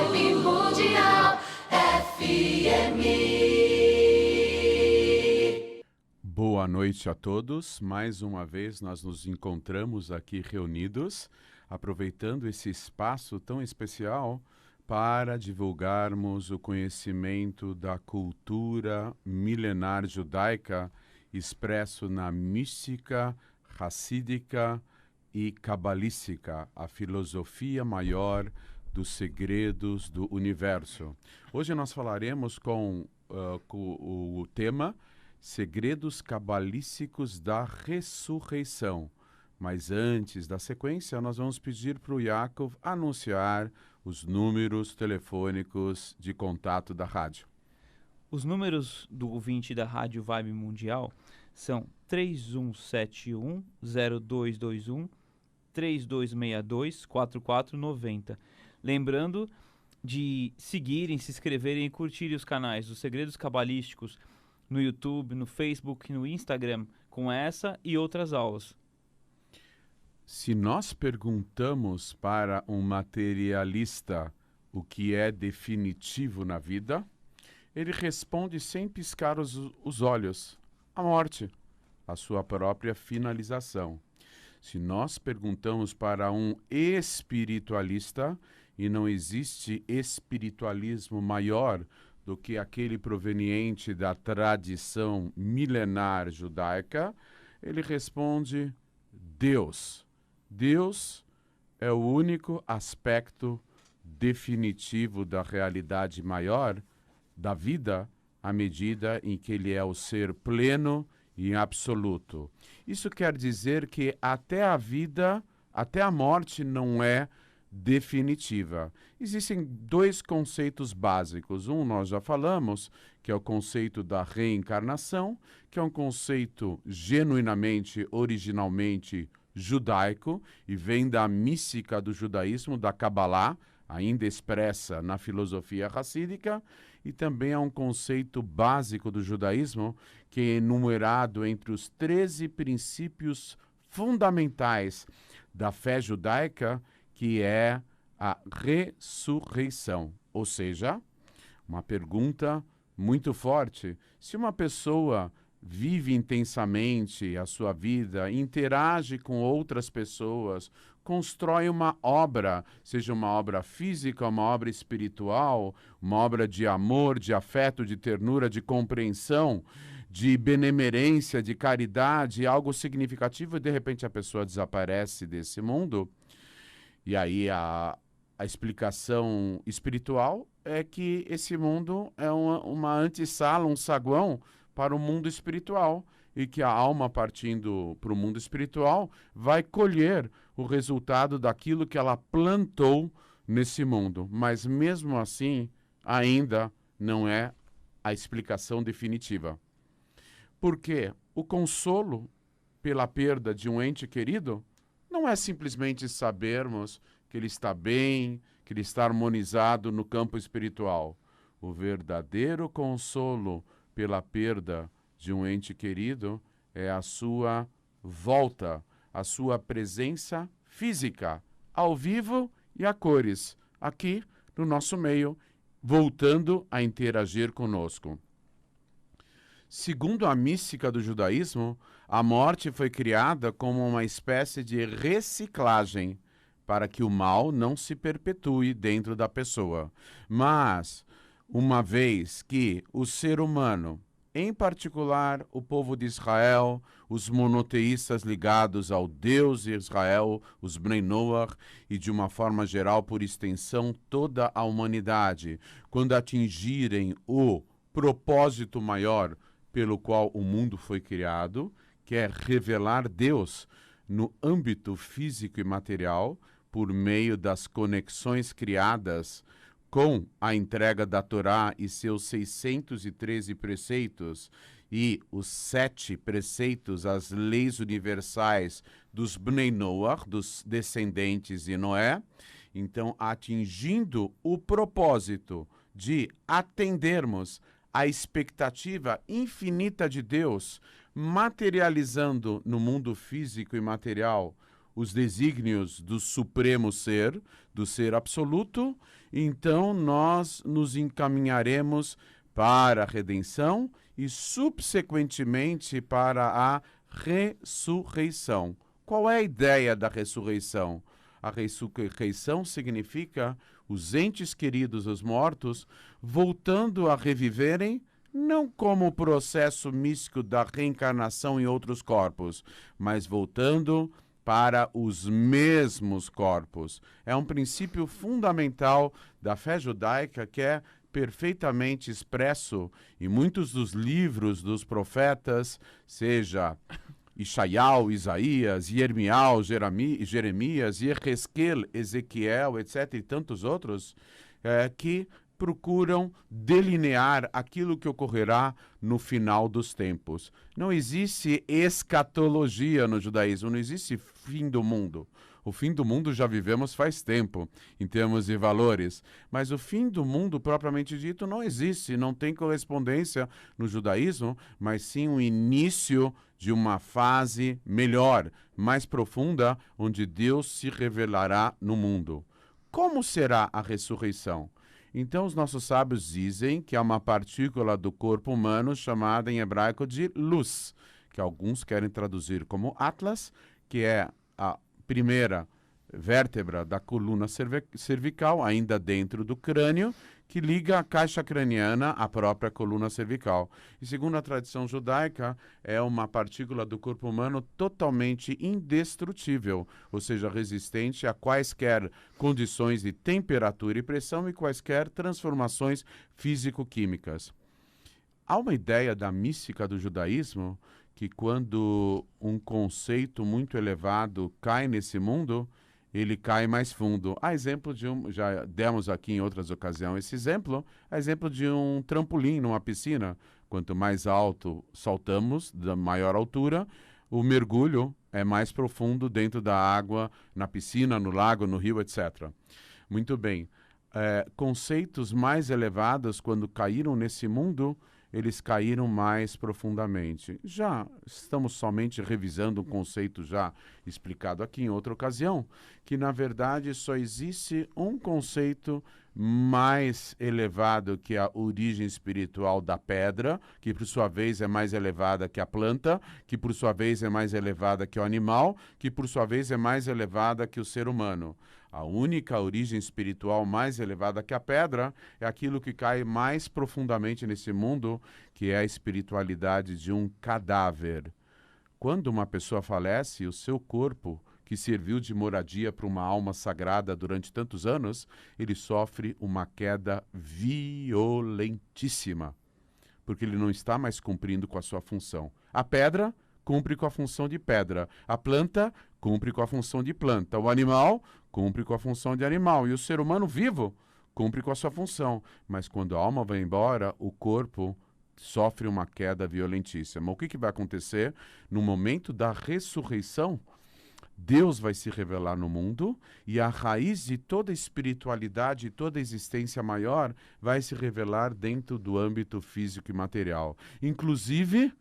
Vibe Mundial FM. Boa noite a todos. Mais uma vez nós nos encontramos aqui reunidos, aproveitando esse espaço tão especial para divulgarmos o conhecimento da cultura milenar judaica expresso na mística, racídica e cabalística, a filosofia maior dos segredos do universo. Hoje nós falaremos com o tema Segredos Cabalísticos da Ressurreição. Mas antes da sequência, nós vamos pedir para o Yaakov anunciar os números telefônicos de contato da rádio. Os números do ouvinte da Rádio Vibe Mundial são 3171-0221, 3262-4490. Lembrando de seguirem, se inscreverem e curtirem os canais dos Segredos Cabalísticos no YouTube, no Facebook, no Instagram, com essa e outras aulas. Se nós perguntamos para um materialista o que é definitivo na vida, ele responde sem piscar os olhos: a morte, a sua própria finalização. Se nós perguntamos para um espiritualista, e não existe espiritualismo maior do que aquele proveniente da tradição milenar judaica, ele responde: Deus. Deus é o único aspecto definitivo da realidade maior da vida, à medida em que ele é o ser pleno e absoluto. Isso quer dizer que até a vida, até a morte não é definitiva. Existem dois conceitos básicos. Um nós já falamos, que é o conceito da reencarnação, que é um conceito genuinamente, originalmente judaico e vem da mística do judaísmo, da Kabbalah, ainda expressa na filosofia racídica, e também é um conceito básico do judaísmo que é enumerado entre os 13 princípios fundamentais da fé judaica, que é a ressurreição. Ou seja, uma pergunta muito forte: se uma pessoa vive intensamente a sua vida, interage com outras pessoas, constrói uma obra, seja uma obra física, uma obra espiritual, uma obra de amor, de afeto, de ternura, de compreensão, de benemerência, de caridade, algo significativo, e de repente a pessoa desaparece desse mundo. E aí a explicação espiritual é que esse mundo é uma antessala, um saguão para o mundo espiritual, e que a alma, partindo para o mundo espiritual, vai colher o resultado daquilo que ela plantou nesse mundo. Mas mesmo assim, ainda não é a explicação definitiva. Por quê? O consolo pela perda de um ente querido não é simplesmente sabermos que ele está bem, que ele está harmonizado no campo espiritual. O verdadeiro consolo pela perda de um ente querido é a sua volta, a sua presença física, ao vivo e a cores, aqui no nosso meio, voltando a interagir conosco. Segundo a mística do judaísmo, a morte foi criada como uma espécie de reciclagem para que o mal não se perpetue dentro da pessoa. Mas, uma vez que o ser humano, em particular o povo de Israel, os monoteístas ligados ao Deus de Israel, os Bnei Noach, e de uma forma geral, por extensão, toda a humanidade, quando atingirem o propósito maior pelo qual o mundo foi criado, que é revelar Deus no âmbito físico e material, por meio das conexões criadas com a entrega da Torá e seus 613 preceitos e os 7 preceitos, as leis universais dos Bnei Noach, dos descendentes de Noé. Então, atingindo o propósito de atendermos a expectativa infinita de Deus, materializando no mundo físico e material os desígnios do Supremo Ser, do Ser Absoluto, então nós nos encaminharemos para a redenção e, subsequentemente, para a ressurreição. Qual é a ideia da ressurreição? A ressurreição significa os entes queridos, os mortos, voltando a reviverem, não como o processo místico da reencarnação em outros corpos, mas voltando para os mesmos corpos. É um princípio fundamental da fé judaica que é perfeitamente expresso em muitos dos livros dos profetas, seja Ishaial, Isaías, Yermial, Jeremias, Yehezkel, Ezequiel, etc., e tantos outros, que procuram delinear aquilo que ocorrerá no final dos tempos. Não existe escatologia no judaísmo, não existe fim do mundo. O fim do mundo já vivemos faz tempo, em termos de valores. Mas o fim do mundo, propriamente dito, não existe, não tem correspondência no judaísmo, mas sim o início de uma fase melhor, mais profunda, onde Deus se revelará no mundo. Como será a ressurreição? Então, os nossos sábios dizem que é uma partícula do corpo humano chamada em hebraico de luz, que alguns querem traduzir como Atlas, que é a primeira vértebra da coluna cervical, ainda dentro do crânio, que liga a caixa craniana à própria coluna cervical. E segundo a tradição judaica, é uma partícula do corpo humano totalmente indestrutível, ou seja, resistente a quaisquer condições de temperatura e pressão e quaisquer transformações físico-químicas. Há uma ideia da mística do judaísmo que quando um conceito muito elevado cai nesse mundo, ele cai mais fundo. A exemplo de já demos aqui em outras ocasiões esse exemplo, a exemplo de um trampolim numa piscina. Quanto mais alto saltamos, da maior altura, o mergulho é mais profundo dentro da água, na piscina, no lago, no rio, etc. Muito bem. Conceitos mais elevados, quando caíram nesse mundo, eles caíram mais profundamente. Já estamos somente revisando um conceito já explicado aqui em outra ocasião, que na verdade só existe um conceito mais elevado que a origem espiritual da pedra, que por sua vez é mais elevada que a planta, que por sua vez é mais elevada que o animal, que por sua vez é mais elevada que o ser humano. A única origem espiritual mais elevada que a pedra é aquilo que cai mais profundamente nesse mundo, que é a espiritualidade de um cadáver. Quando uma pessoa falece, o seu corpo, que serviu de moradia para uma alma sagrada durante tantos anos, ele sofre uma queda violentíssima, porque ele não está mais cumprindo com a sua função. A pedra cumpre com a função de pedra. A planta cumpre com a função de planta. O animal cumpre com a função de animal. E o ser humano vivo cumpre com a sua função. Mas quando a alma vai embora, o corpo sofre uma queda violentíssima. O que vai acontecer? No momento da ressurreição, Deus vai se revelar no mundo e a raiz de toda espiritualidade e toda existência maior vai se revelar dentro do âmbito físico e material. Inclusive,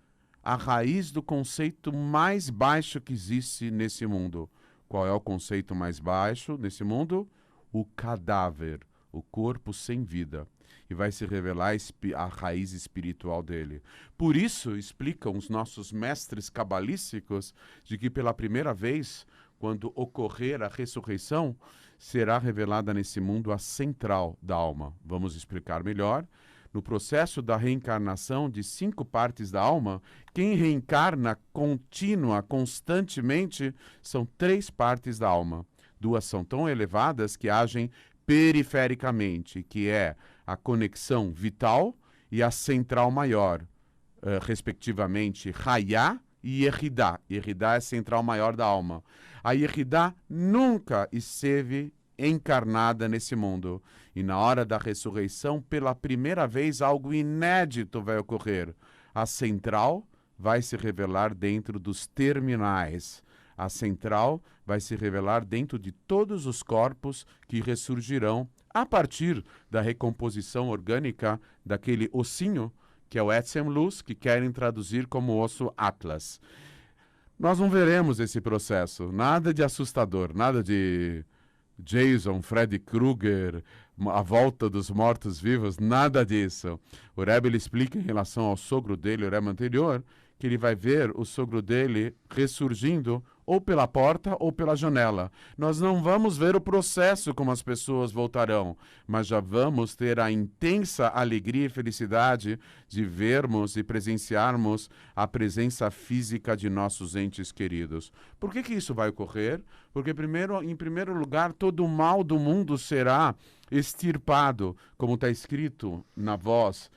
a raiz do conceito mais baixo que existe nesse mundo. Qual é o conceito mais baixo nesse mundo? O cadáver, o corpo sem vida. E vai se revelar a raiz espiritual dele. Por isso, explicam os nossos mestres cabalísticos de que pela primeira vez, quando ocorrer a ressurreição, será revelada nesse mundo a central da alma. Vamos explicar melhor. No processo da reencarnação de 5 partes da alma, quem reencarna contínua, constantemente, são 3 partes da alma. 2 são tão elevadas que agem perifericamente, que é a conexão vital e a central maior, respectivamente, Hayá e Yehidá. Yehidá é a central maior da alma. A Yehidá nunca esteve encarnada nesse mundo. E na hora da ressurreição, pela primeira vez, algo inédito vai ocorrer. A central vai se revelar dentro dos terminais. A central vai se revelar dentro de todos os corpos que ressurgirão a partir da recomposição orgânica daquele ossinho, que é o Etzem Luz, que querem traduzir como osso Atlas. nós não veremos esse processo. Nada de assustador, nada de Jason, Freddy Krueger, a volta dos mortos-vivos, nada disso. O Rebbe ele explica em relação ao sogro dele, o Rebbe anterior, que ele vai ver o sogro dele ressurgindo ou pela porta ou pela janela. Nós não vamos ver o processo como as pessoas voltarão, mas já vamos ter a intensa alegria e felicidade de vermos e presenciarmos a presença física de nossos entes queridos. Por que isso vai ocorrer? Porque, em primeiro lugar, todo o mal do mundo será extirpado, como está escrito na voz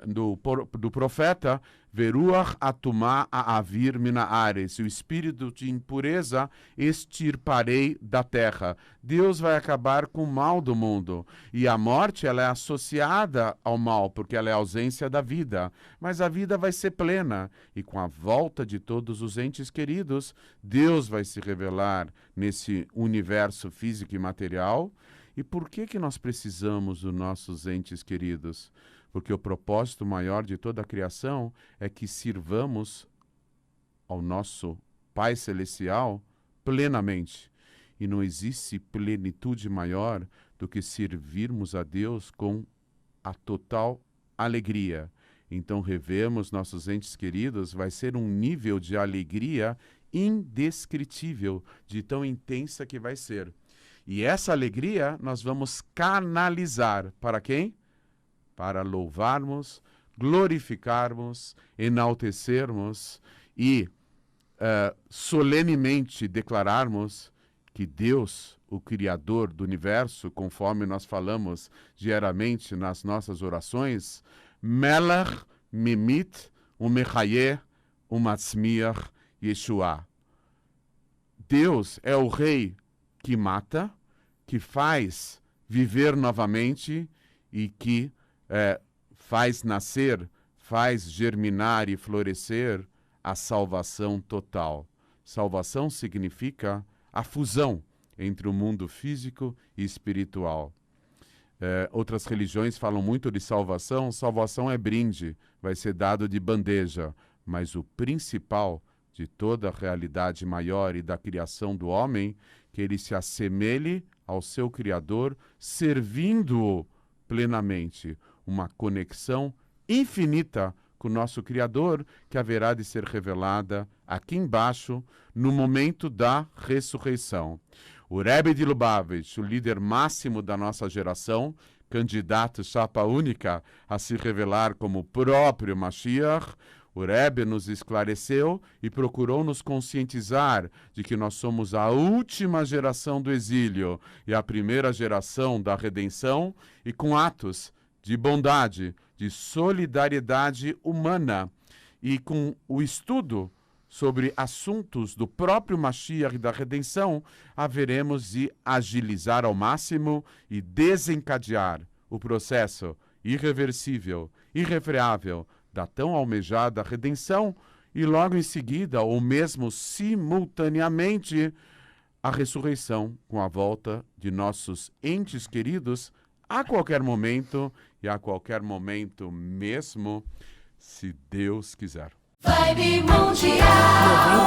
do profeta, Veruach atumá a avir mina ares, o espírito de impureza extirparei da terra. Deus vai acabar com o mal do mundo. E a morte ela é associada ao mal, porque ela é a ausência da vida. Mas a vida vai ser plena. E com a volta de todos os entes queridos, Deus vai se revelar nesse universo físico e material. E por que nós precisamos dos nossos entes queridos? Porque o propósito maior de toda a criação é que sirvamos ao nosso Pai Celestial plenamente. E não existe plenitude maior do que servirmos a Deus com a total alegria. Então, revemos nossos entes queridos, vai ser um nível de alegria indescritível, de tão intensa que vai ser. E essa alegria nós vamos canalizar para quem? Para louvarmos, glorificarmos, enaltecermos e solenemente declararmos que Deus, o Criador do Universo, conforme nós falamos diariamente nas nossas orações, Melech Mimit Umechayeh Umatzmiach Yeshua. Deus é o Rei que mata, que faz viver novamente e que faz nascer, faz germinar e florescer a salvação total. Salvação significa a fusão entre o mundo físico e espiritual. Outras religiões falam muito de salvação. Salvação é brinde, vai ser dado de bandeja. Mas o principal de toda a realidade maior e da criação do homem, que ele se assemelhe ao seu Criador, servindo-o plenamente. Uma conexão infinita com o nosso Criador, que haverá de ser revelada aqui embaixo, no momento da ressurreição. O Rebbe de Lubavitch, o líder máximo da nossa geração, candidato chapa única a se revelar como o próprio Mashiach, o Rebbe nos esclareceu e procurou nos conscientizar de que nós somos a última geração do exílio e a primeira geração da redenção, e com atos de bondade, de solidariedade humana e com o estudo sobre assuntos do próprio Mashiach e da redenção, haveremos de agilizar ao máximo e desencadear o processo irreversível, irrefreável da tão almejada redenção e logo em seguida, ou mesmo simultaneamente, a ressurreição com a volta de nossos entes queridos a qualquer momento e a qualquer momento mesmo, se Deus quiser. Vibe Mundial.